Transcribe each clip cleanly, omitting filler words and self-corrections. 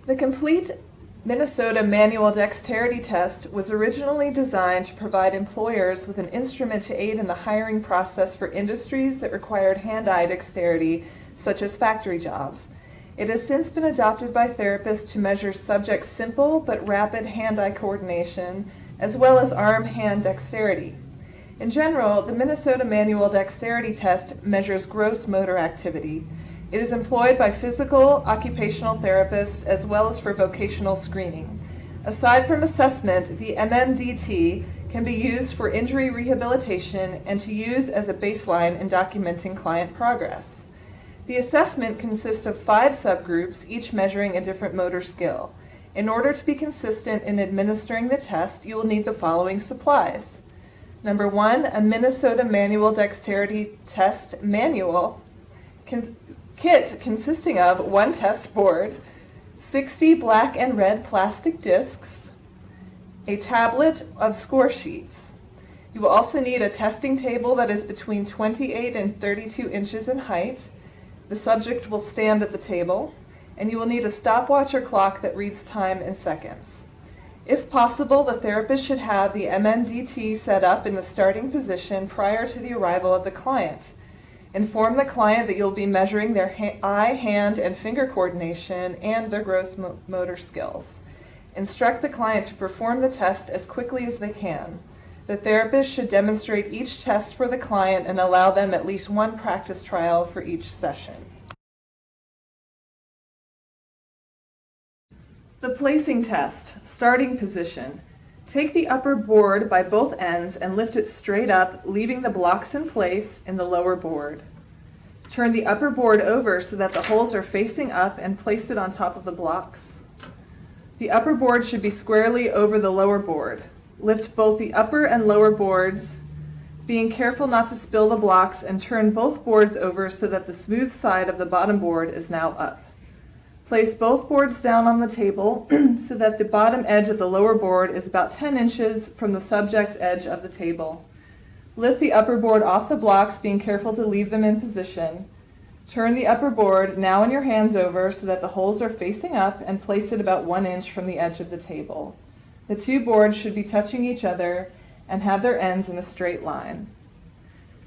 The complete Minnesota manual dexterity test was originally designed to provide employers with an instrument to aid in the hiring process for industries that required hand-eye dexterity, such as factory jobs. It has since been adopted by therapists to measure subjects' simple but rapid hand-eye coordination, as well as arm-hand dexterity. In general, the Minnesota manual dexterity test measures gross motor activity. It is employed by physical, occupational therapists as well as for vocational screening. Aside from assessment, the MMDT can be used for injury rehabilitation and to use as a baseline in documenting client progress. The assessment consists of 5 subgroups, each measuring a different motor skill. In order to be consistent in administering the test, you will need the following supplies. Number 1, a Minnesota manual dexterity test manual kit consisting of 1 test board, 60 black and red plastic discs, a tablet of score sheets. You will also need a testing table that is between 28 and 32 inches in height. The subject will stand at the table, and you will need a stopwatch or clock that reads time in seconds. If possible, the therapist should have the MMDT set up in the starting position prior to the arrival of the client. Inform the client that you'll be measuring their eye, hand, and finger coordination and their gross motor skills. Instruct the client to perform the test as quickly as they can. The therapist should demonstrate each test for the client and allow them at least 1 practice trial for each session. The placing test, starting position. Take the upper board by both ends and lift it straight up, leaving the blocks in place in the lower board. Turn the upper board over so that the holes are facing up and place it on top of the blocks. The upper board should be squarely over the lower board. Lift both the upper and lower boards, being careful not to spill the blocks, and turn both boards over so that the smooth side of the bottom board is now up. Place both boards down on the table so that the bottom edge of the lower board is about 10 inches from the subject's edge of the table. Lift the upper board off the blocks, being careful to leave them in position. Turn the upper board, now in your hands over, so that the holes are facing up, and place it about 1 inch from the edge of the table. The 2 boards should be touching each other and have their ends in a straight line.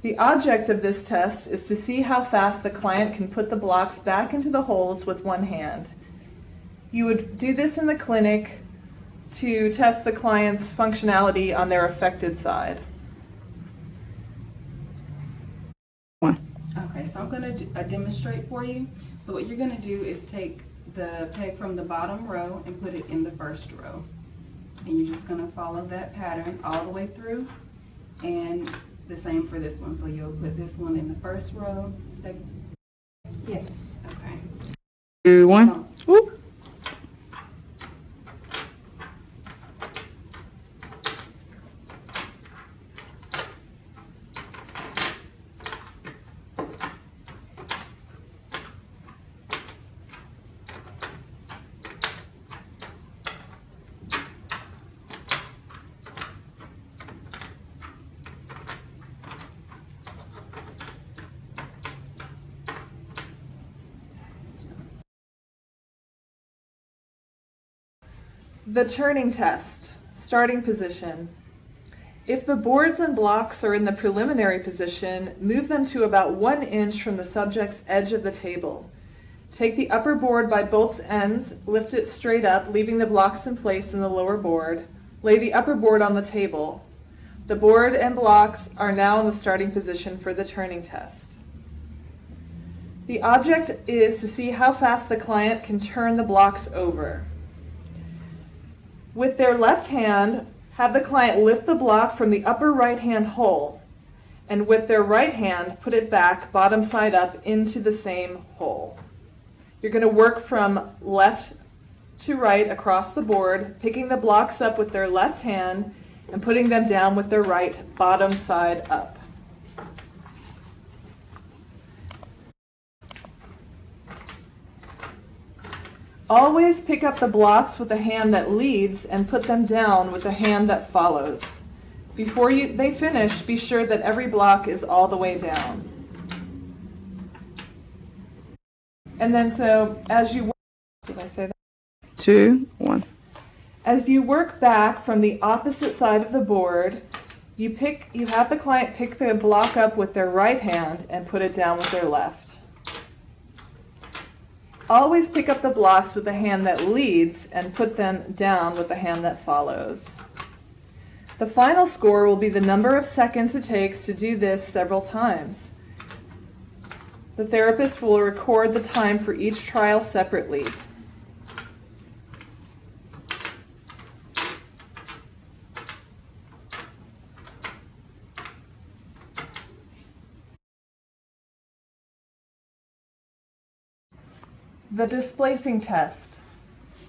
The object of this test is to see how fast the client can put the blocks back into the holes with 1 hand. You would do this in the clinic to test the client's functionality on their affected side. Okay, so I'm going to demonstrate for you. So what you're going to do is take the peg from the bottom row and put it in the first row. And you're just going to follow that pattern all the way through, and the same for this one. So you'll put this one in the first row. Yes. Okay. 2, 1. Whoop. The turning test, starting position. If the boards and blocks are in the preliminary position, move them to about 1 inch from the subject's edge of the table. Take the upper board by both ends, lift it straight up, leaving the blocks in place in the lower board. Lay the upper board on the table. The board and blocks are now in the starting position for the turning test. The object is to see how fast the client can turn the blocks over. With their left hand, have the client lift the block from the upper right-hand hole, and with their right hand, put it back, bottom side up, into the same hole. You're going to work from left to right across the board, picking the blocks up with their left hand and putting them down with their right, bottom side up. Always pick up the blocks with the hand that leads and put them down with the hand that follows. Before they finish, be sure that every block is all the way down. And then so as you work, did I say that? 2, 1. As you work back from the opposite side of the board, you have the client pick the block up with their right hand and put it down with their left. Always pick up the blocks with the hand that leads and put them down with the hand that follows. The final score will be the number of seconds it takes to do this several times. The therapist will record the time for each trial separately. The displacing test.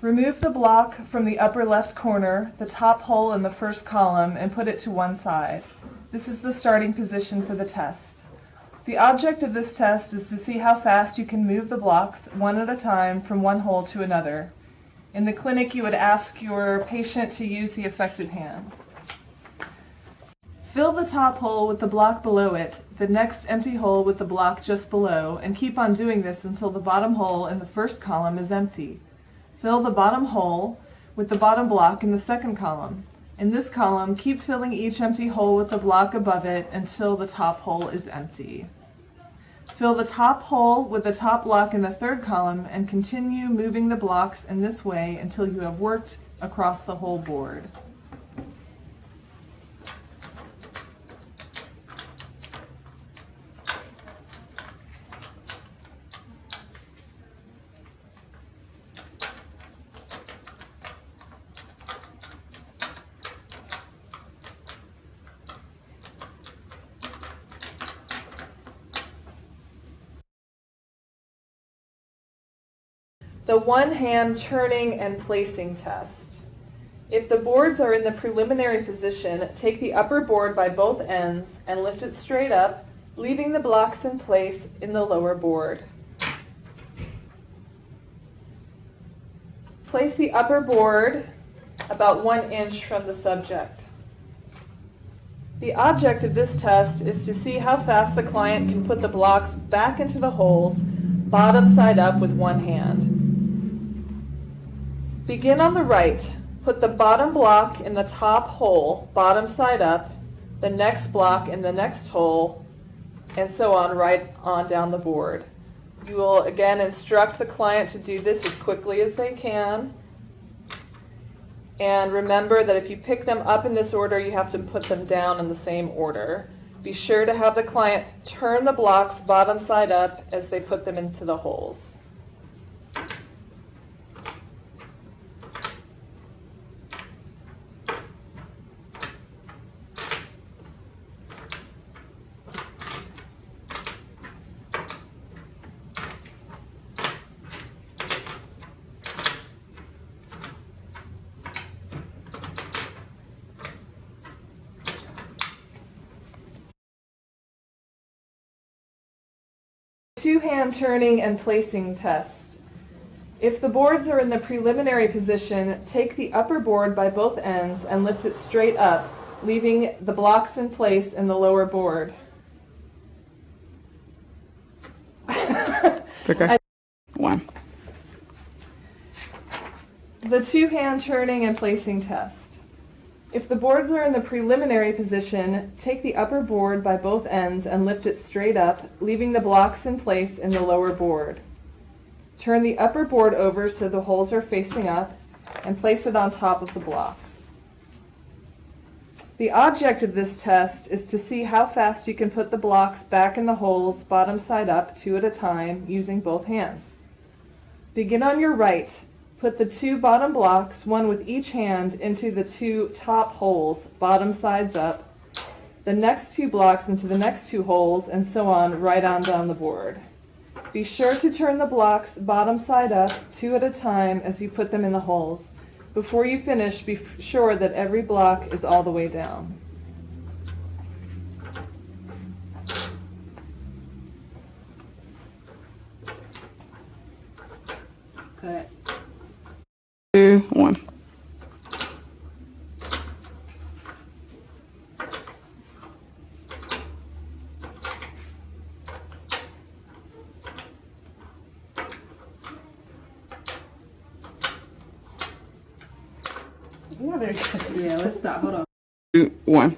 Remove the block from the upper left corner, the top hole in the first column, and put it to one side. This is the starting position for the test. The object of this test is to see how fast you can move the blocks one at a time from one hole to another. In the clinic, you would ask your patient to use the affected hand. Fill the top hole with the block below it, the next empty hole with the block just below, and keep on doing this until the bottom hole in the first column is empty. Fill the bottom hole with the bottom block in the second column. In this column, keep filling each empty hole with the block above it until the top hole is empty. Fill the top hole with the top block in the third column and continue moving the blocks in this way until you have worked across the whole board. The one-hand turning and placing test. If the boards are in the preliminary position, take the upper board by both ends and lift it straight up, leaving the blocks in place in the lower board. Place the upper board about 1 inch from the subject. The object of this test is to see how fast the client can put the blocks back into the holes, bottom side up with one hand. Begin on the right. Put the bottom block in the top hole, bottom side up, the next block in the next hole, and so on right on down the board. You will again instruct the client to do this as quickly as they can. And remember that if you pick them up in this order, you have to put them down in the same order. Be sure to have the client turn the blocks bottom side up as they put them into the holes. Two-hand turning and placing test. If the boards are in the preliminary position, take the upper board by both ends and lift it straight up, leaving the blocks in place in the lower board. It's okay. 1. The two-hand turning and placing test. If the boards are in the preliminary position, take the upper board by both ends and lift it straight up, leaving the blocks in place in the lower board. Turn the upper board over so the holes are facing up and place it on top of the blocks. The object of this test is to see how fast you can put the blocks back in the holes bottom side up, 2 at a time, using both hands. Begin on your right. Put the 2 bottom blocks, one with each hand, into the 2 top holes, bottom sides up, the next 2 blocks into the next 2 holes, and so on right on down the board. Be sure to turn the blocks bottom side up, 2 at a time, as you put them in the holes. Before you finish, be sure that every block is all the way down. Cut. 2, 1. Yeah, very good. Yeah, let's stop. Hold on. 2, 1.